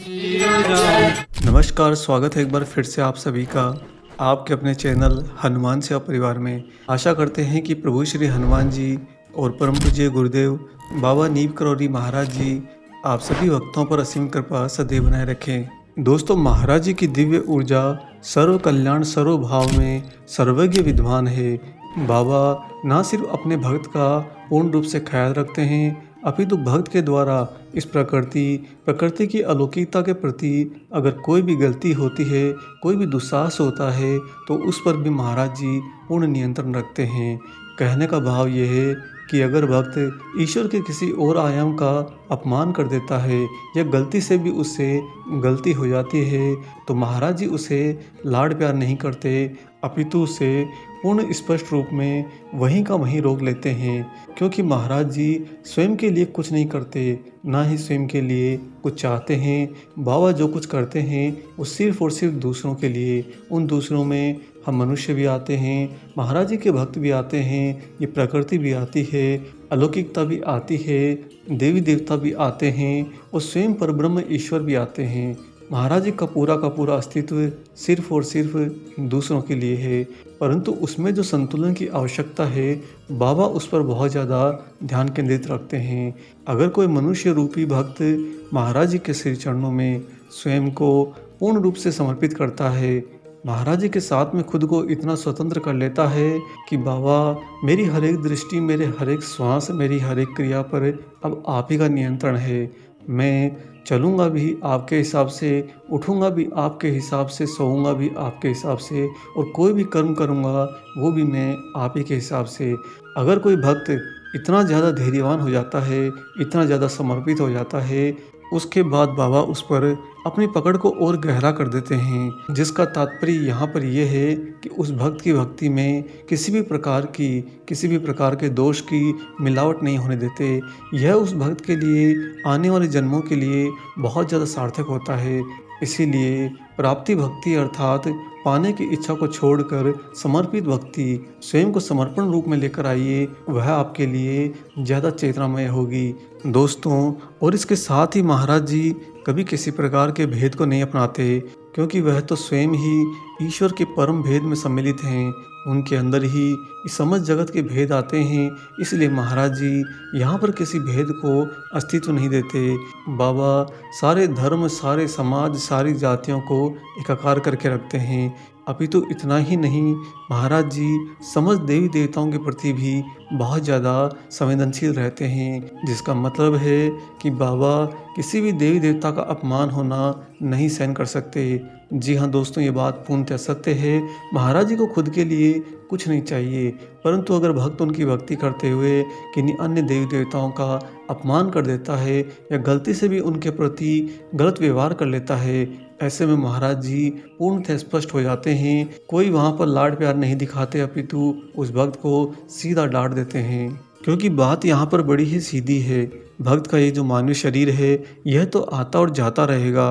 नमस्कार, स्वागत है एक बार फिर से आप सभी का आपके अपने चैनल हनुमान सेवा परिवार में। आशा करते हैं कि प्रभु श्री हनुमान जी और परम पूज्य गुरुदेव बाबा नीम करौरी महाराज जी आप सभी भक्तों पर असीम कृपा सदैव बनाए रखें। दोस्तों, महाराज जी की दिव्य ऊर्जा सर्व कल्याण सर्व भाव में सर्वज्ञ विद्वान है। बाबा न सिर्फ अपने भक्त का पूर्ण रूप से ख्याल रखते हैं, अपितु भक्त के द्वारा इस प्रकृति की अलौकिकता के प्रति अगर कोई भी गलती होती है, कोई भी दुस्साहस होता है, तो उस पर भी महाराज जी पूर्ण नियंत्रण रखते हैं। कहने का भाव यह है कि अगर भक्त ईश्वर के किसी और आयाम का अपमान कर देता है या गलती से भी उससे गलती हो जाती है, तो महाराज जी उसे लाड प्यार नहीं करते, अपितु उसे पूर्ण स्पष्ट रूप में वहीं का वहीं रोक लेते हैं। क्योंकि महाराज जी स्वयं के लिए कुछ नहीं करते, ना ही स्वयं के लिए कुछ चाहते हैं। बाबा जो कुछ करते हैं वो सिर्फ और सिर्फ दूसरों के लिए। उन दूसरों में हम मनुष्य भी आते हैं, महाराज जी के भक्त भी आते हैं, ये प्रकृति भी आती है, अलौकिकता भी आती है, देवी देवता भी आते हैं और स्वयं परब्रह्म ईश्वर भी आते हैं। महाराज जी का पूरा अस्तित्व सिर्फ और सिर्फ दूसरों के लिए है, परंतु उसमें जो संतुलन की आवश्यकता है, बाबा उस पर बहुत ज़्यादा ध्यान केंद्रित रखते हैं। अगर कोई मनुष्य रूपी भक्त महाराज जी के श्री चरणों में स्वयं को पूर्ण रूप से समर्पित करता है, महाराज जी के साथ में खुद को इतना स्वतंत्र कर लेता है कि बाबा मेरी हर एक दृष्टि, मेरे हर एक श्वास, मेरी हर एक क्रिया पर अब आप ही का नियंत्रण है। मैं चलूँगा भी आपके हिसाब से, उठूँगा भी आपके हिसाब से, सोऊंगा भी आपके हिसाब से और कोई भी कर्म करूँगा वो भी मैं आप ही के हिसाब से। अगर कोई भक्त इतना ज़्यादा धैर्यवान हो जाता है, इतना ज़्यादा समर्पित हो जाता है, उसके बाद बाबा उस पर अपनी पकड़ को और गहरा कर देते हैं। जिसका तात्पर्य यहाँ पर यह है कि उस भक्त की भक्ति में किसी भी प्रकार के दोष की मिलावट नहीं होने देते। यह उस भक्त के लिए आने वाले जन्मों के लिए बहुत ज़्यादा सार्थक होता है। इसीलिए प्राप्ति भक्ति अर्थात पाने की इच्छा को छोड़कर समर्पित भक्ति, स्वयं को समर्पण रूप में लेकर आइए, वह आपके लिए ज़्यादा चेतनामय होगी। दोस्तों, और इसके साथ ही महाराज जी कभी किसी प्रकार के भेद को नहीं अपनाते, क्योंकि वह तो स्वयं ही ईश्वर के परम भेद में सम्मिलित हैं। उनके अंदर ही इस समस्त जगत के भेद आते हैं, इसलिए महाराज जी यहाँ पर किसी भेद को अस्तित्व नहीं देते। बाबा सारे धर्म, सारे समाज, सारी जातियों को एकाकार करके रखते हैं। अपितु इतना ही नहीं, महाराज जी समस्त देवी देवताओं के प्रति भी बहुत ज़्यादा संवेदनशील रहते हैं, जिसका मतलब है कि बाबा किसी भी देवी देवता का अपमान होना नहीं सहन कर सकते। जी हाँ दोस्तों, ये बात पूर्णतः सत्य है। महाराज जी को खुद के लिए कुछ नहीं चाहिए, परंतु अगर भक्त उनकी भक्ति करते हुए किन्हीं अन्य देवी देवताओं का अपमान कर देता है या गलती से भी उनके प्रति गलत व्यवहार कर लेता है, ऐसे में महाराज जी पूर्णतः स्पष्ट हो जाते हैं। कोई वहाँ पर लाड प्यार नहीं दिखाते, अपितु उस भक्त को सीधा डांट देते हैं। क्योंकि बात यहाँ पर बड़ी ही सीधी है। भक्त का ये जो मानवीय शरीर है, यह तो आता और जाता रहेगा,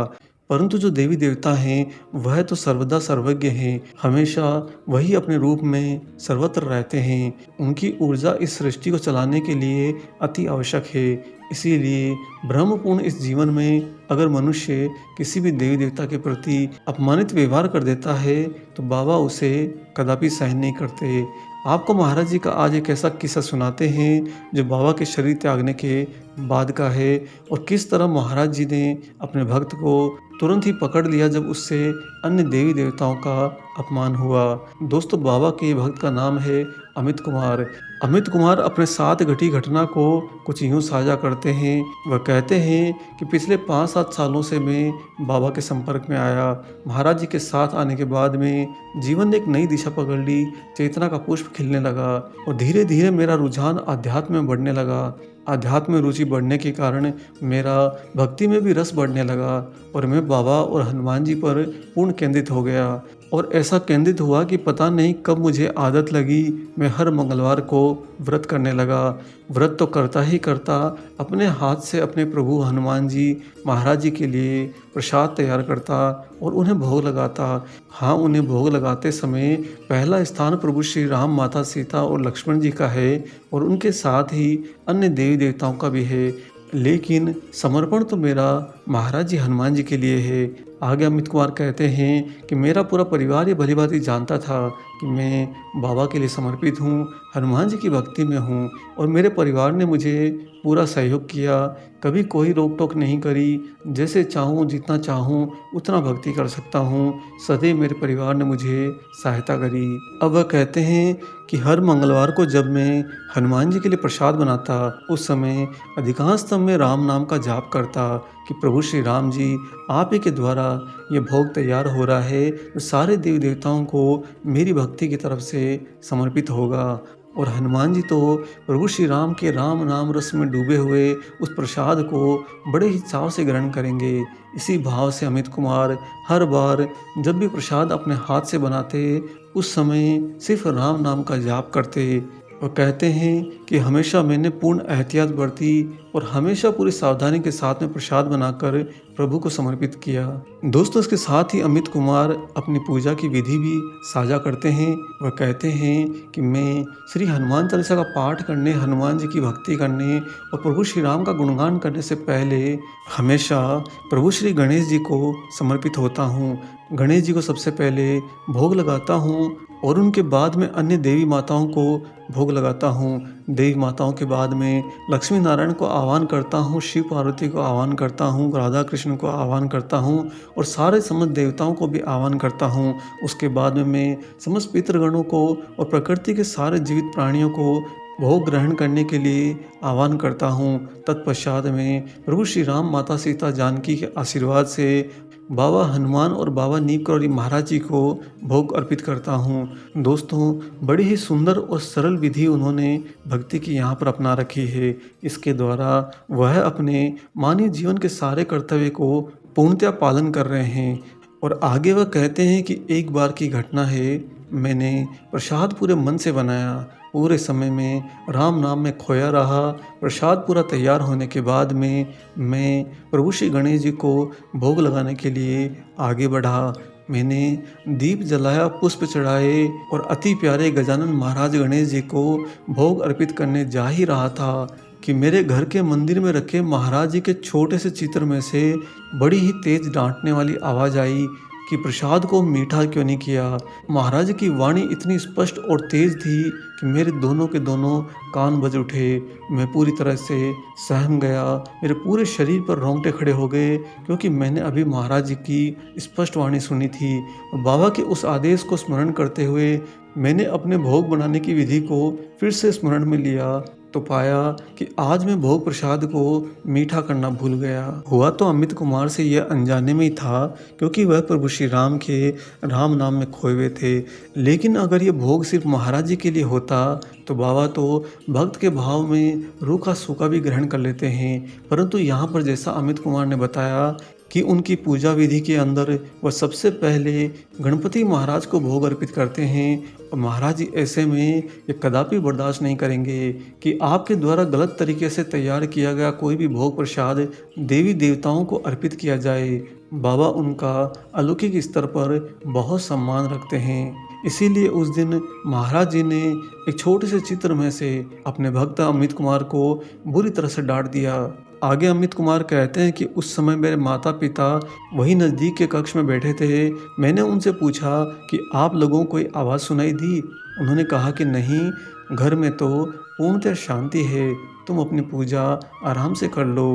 परंतु जो देवी देवता हैं वह तो सर्वदा सर्वज्ञ हैं। हमेशा वही अपने रूप में सर्वत्र रहते हैं। उनकी ऊर्जा इस सृष्टि को चलाने के लिए अति आवश्यक है। इसीलिए ब्रह्मपूर्ण इस जीवन में अगर मनुष्य किसी भी देवी देवता के प्रति अपमानित व्यवहार कर देता है, तो बाबा उसे कदापि सहन नहीं करते। आपको महाराज जी का आज एक ऐसा किस्सा सुनाते हैं जो बाबा के शरीर त्यागने के बाद का है, और किस तरह महाराज जी ने अपने भक्त को तुरंत ही पकड़ लिया जब उससे अन्य देवी देवताओं का अपमान हुआ। दोस्तों, बाबा के भक्त का नाम है अमित कुमार। अमित कुमार अपने साथ घटी घटना को कुछ यूँ साझा करते हैं। वह कहते हैं कि पिछले 5-7 सालों से मैं बाबा के संपर्क में आया। महाराज जी के साथ आने के बाद में जीवन ने एक नई दिशा पकड़ ली, चेतना का पुष्प खिलने लगा और धीरे धीरे मेरा रुझान अध्यात्म में बढ़ने लगा। आध्यात्म में रुचि बढ़ने के कारण मेरा भक्ति में भी रस बढ़ने लगा और मैं बाबा और हनुमान जी पर पूर्ण केंद्रित हो गया। और ऐसा केंद्रित हुआ कि पता नहीं कब मुझे आदत लगी, मैं हर मंगलवार को व्रत करने लगा। व्रत तो करता ही करता अपने हाथ से अपने प्रभु हनुमान जी महाराज जी के लिए प्रसाद तैयार करता और उन्हें भोग लगाता। हाँ, उन्हें भोग लगाते समय पहला स्थान प्रभु श्री राम, माता सीता और लक्ष्मण जी का है और उनके साथ ही अन्य देवी देवताओं का भी है। लेकिन समर्पण तो मेरा महाराज जी हनुमान जी के लिए है। आगे अमित कुमार कहते हैं कि मेरा पूरा परिवार ये भली-भांति जानता था कि मैं बाबा के लिए समर्पित हूँ, हनुमान जी की भक्ति में हूँ और मेरे परिवार ने मुझे पूरा सहयोग किया, कभी कोई रोक-टोक नहीं करी। जैसे चाहूँ, जितना चाहूँ उतना भक्ति कर सकता हूँ। सदैव मेरे परिवार ने मुझे सहायता करी। अब वह कहते हैं कि हर मंगलवार को जब मैं हनुमान जी के लिए प्रसाद बनाता, उस समय अधिकांश समय मैं राम नाम का जाप करता कि प्रभु श्री राम जी, आप ही के द्वारा ये भोग तैयार हो रहा है, तो सारे देवी देवताओं को मेरी भक्ति की तरफ से समर्पित होगा। और हनुमान जी तो प्रभु श्री राम के राम नाम रस में डूबे हुए उस प्रसाद को बड़े ही चाव से ग्रहण करेंगे। इसी भाव से अमित कुमार हर बार जब भी प्रसाद अपने हाथ से बनाते, उस समय सिर्फ राम नाम का जाप करते और कहते हैं कि हमेशा मैंने पूर्ण एहतियात बरती और हमेशा पूरी सावधानी के साथ में प्रसाद बनाकर प्रभु को समर्पित किया। दोस्तों, इसके साथ ही अमित कुमार अपनी पूजा की विधि भी साझा करते हैं। वह कहते हैं कि मैं श्री हनुमान चालीसा का पाठ करने, हनुमान जी की भक्ति करने और प्रभु श्री राम का गुणगान करने से पहले हमेशा प्रभु श्री गणेश जी को समर्पित होता हूँ। गणेश जी को सबसे पहले भोग लगाता हूँ और उनके बाद में अन्य देवी माताओं को भोग लगाता हूँ। देवी माताओं के बाद में लक्ष्मी नारायण को आह्वान करता हूँ, शिव पार्वती को आह्वान करता हूँ, राधा कृष्ण को आह्वान करता हूँ और सारे समस्त देवताओं को भी आह्वान करता हूँ। उसके बाद में मैं समस्त पितृगणों को और प्रकृति के सारे जीवित प्राणियों को भोग ग्रहण करने के लिए आह्वान करता हूँ। तत्पश्चात में प्रभु श्री राम, माता सीता जानकी के आशीर्वाद से बाबा हनुमान और बाबा नीम करौरी महाराज जी को भोग अर्पित करता हूँ। दोस्तों, बड़ी ही सुंदर और सरल विधि उन्होंने भक्ति की यहाँ पर अपना रखी है। इसके द्वारा वह अपने मानवीय जीवन के सारे कर्तव्य को पूर्णतः पालन कर रहे हैं। और आगे वह कहते हैं कि एक बार की घटना है, मैंने प्रसाद पूरे मन से बनाया, पूरे समय में राम नाम में खोया रहा। प्रसाद पूरा तैयार होने के बाद में मैं प्रभु श्री गणेश जी को भोग लगाने के लिए आगे बढ़ा। मैंने दीप जलाया, पुष्प चढ़ाए और अति प्यारे गजानन महाराज गणेश जी को भोग अर्पित करने जा ही रहा था कि मेरे घर के मंदिर में रखे महाराज जी के छोटे से चित्र में से बड़ी ही तेज डांटने वाली आवाज़ आई कि प्रसाद को मीठा क्यों नहीं किया। महाराज की वाणी इतनी स्पष्ट और तेज थी कि मेरे दोनों के दोनों कान बज उठे। मैं पूरी तरह से सहम गया, मेरे पूरे शरीर पर रोंगटे खड़े हो गए, क्योंकि मैंने अभी महाराज जी की स्पष्ट वाणी सुनी थी। बाबा के उस आदेश को स्मरण करते हुए मैंने अपने भोग बनाने की विधि को फिर से स्मरण में लिया, तो पाया कि आज मैं भोग प्रसाद को मीठा करना भूल गया। हुआ तो अमित कुमार से यह अनजाने में ही था, क्योंकि वह प्रभु श्री राम के राम नाम में खोए हुए थे। लेकिन अगर ये भोग सिर्फ महाराज जी के लिए होता तो बाबा तो भक्त के भाव में रूखा सूखा भी ग्रहण कर लेते हैं। परंतु यहाँ पर जैसा अमित कुमार ने बताया कि उनकी पूजा विधि के अंदर वह सबसे पहले गणपति महाराज को भोग अर्पित करते हैं और महाराज जी ऐसे में ये कदापि बर्दाश्त नहीं करेंगे कि आपके द्वारा गलत तरीके से तैयार किया गया कोई भी भोग प्रसाद देवी देवताओं को अर्पित किया जाए। बाबा उनका अलौकिक स्तर पर बहुत सम्मान रखते हैं। इसीलिए उस दिन महाराज जी ने एक छोटे से चित्र में से अपने भक्त अमित कुमार को बुरी तरह से डांट दिया। आगे अमित कुमार कहते हैं कि उस समय मेरे माता पिता वही नज़दीक के कक्ष में बैठे थे। मैंने उनसे पूछा कि आप लोगों को कोई आवाज़ सुनाई दी? उन्होंने कहा कि नहीं, घर में तो पूर्णतः शांति है, तुम अपनी पूजा आराम से कर लो।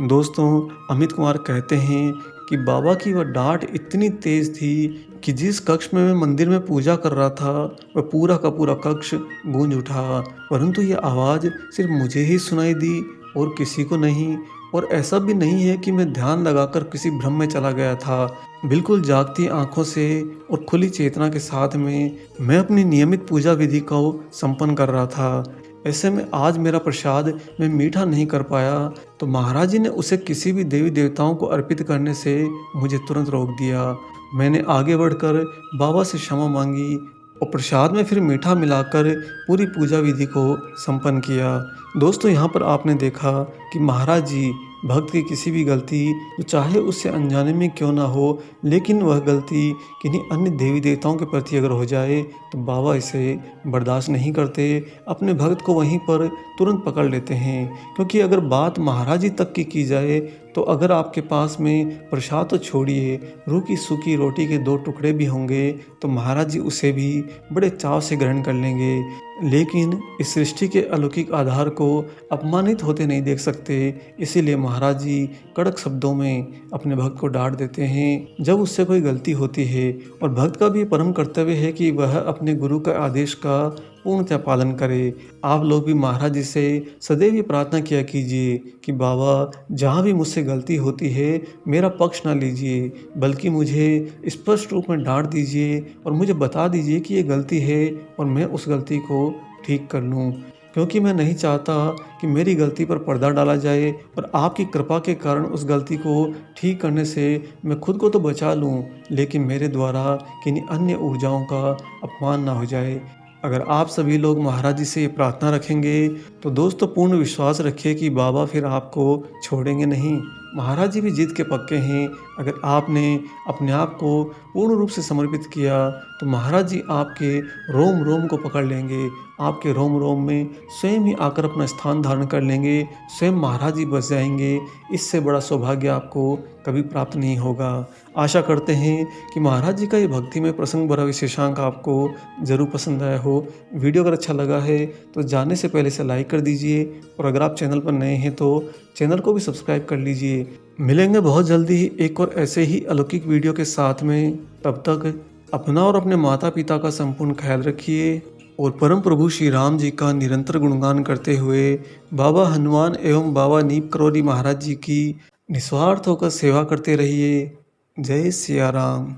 दोस्तों, अमित कुमार कहते हैं कि बाबा की वह डांट इतनी तेज थी कि जिस कक्ष में मैं मंदिर में पूजा कर रहा था वह पूरा का पूरा कक्ष गूंज उठा, परंतु यह आवाज़ सिर्फ मुझे ही सुनाई दी और किसी को नहीं। और ऐसा भी नहीं है कि मैं ध्यान लगाकर किसी भ्रम में चला गया था। बिल्कुल जागती आंखों से और खुली चेतना के साथ में मैं अपनी नियमित पूजा विधि को संपन्न कर रहा था। ऐसे में आज मेरा प्रसाद मैं मीठा नहीं कर पाया तो महाराज जी ने उसे किसी भी देवी देवताओं को अर्पित करने से मुझे तुरंत रोक दिया। मैंने आगे बढ़कर बाबा से क्षमा मांगी और प्रसाद में फिर मीठा मिलाकर पूरी पूजा विधि को संपन्न किया। दोस्तों, यहाँ पर आपने देखा कि महाराज जी भक्त की किसी भी गलती, तो चाहे उससे अनजाने में क्यों ना हो, लेकिन वह गलती किन्हीं अन्य देवी देवताओं के प्रति अगर हो जाए तो बाबा इसे बर्दाश्त नहीं करते, अपने भक्त को वहीं पर तुरंत पकड़ लेते हैं। क्योंकि अगर बात महाराज जी तक की जाए तो अगर आपके पास में प्रसाद तो छोड़िए, रूखी सूखी रोटी के 2 टुकड़े भी होंगे तो महाराज जी उसे भी बड़े चाव से ग्रहण कर लेंगे। लेकिन इस सृष्टि के अलौकिक आधार को अपमानित होते नहीं देख सकते, इसीलिए महाराज जी कड़क शब्दों में अपने भक्त को डांट देते हैं जब उससे कोई गलती होती है। और भक्त का भी परम कर्तव्य है कि वह अपने गुरु का आदेश का पूर्णतः पालन करे। आप लोग भी महाराज जी से सदैव ये प्रार्थना किया कीजिए कि बाबा, जहाँ भी मुझसे गलती होती है मेरा पक्ष ना लीजिए, बल्कि मुझे स्पष्ट रूप में डांट दीजिए और मुझे बता दीजिए कि ये गलती है और मैं उस गलती को ठीक कर लूँ। क्योंकि मैं नहीं चाहता कि मेरी गलती पर पर्दा डाला जाए और आपकी कृपा के कारण उस गलती को ठीक करने से मैं खुद को तो बचा लूँ, लेकिन मेरे द्वारा किन्हीं अन्य ऊर्जाओं का अपमान ना हो जाए। अगर आप सभी लोग महाराज जी से ये प्रार्थना रखेंगे तो दोस्तों पूर्ण विश्वास रखिए कि बाबा फिर आपको छोड़ेंगे नहीं। महाराज जी भी जीत के पक्के हैं। अगर आपने अपने आप को पूर्ण रूप से समर्पित किया तो महाराज जी आपके रोम रोम को पकड़ लेंगे, आपके रोम रोम में स्वयं ही आकर अपना स्थान धारण कर लेंगे, स्वयं महाराज जी बस जाएंगे। इससे बड़ा सौभाग्य आपको कभी प्राप्त नहीं होगा। आशा करते हैं कि महाराज जी का ये भक्ति में प्रसंग भरा विशेषांक आपको ज़रूर पसंद आया हो। वीडियो अगर अच्छा लगा है तो जाने से पहले इसे लाइक कर दीजिए और अगर आप चैनल पर नए हैं तो चैनल को भी सब्सक्राइब कर लीजिए। मिलेंगे बहुत जल्दी ही एक और ऐसे ही अलौकिक वीडियो के साथ में। तब तक अपना और अपने माता पिता का संपूर्ण ख्याल रखिए और परम प्रभु श्री राम जी का निरंतर गुणगान करते हुए बाबा हनुमान एवं बाबा नीम करोली महाराज जी की निस्वार्थ होकर सेवा करते रहिए। जय सिया राम।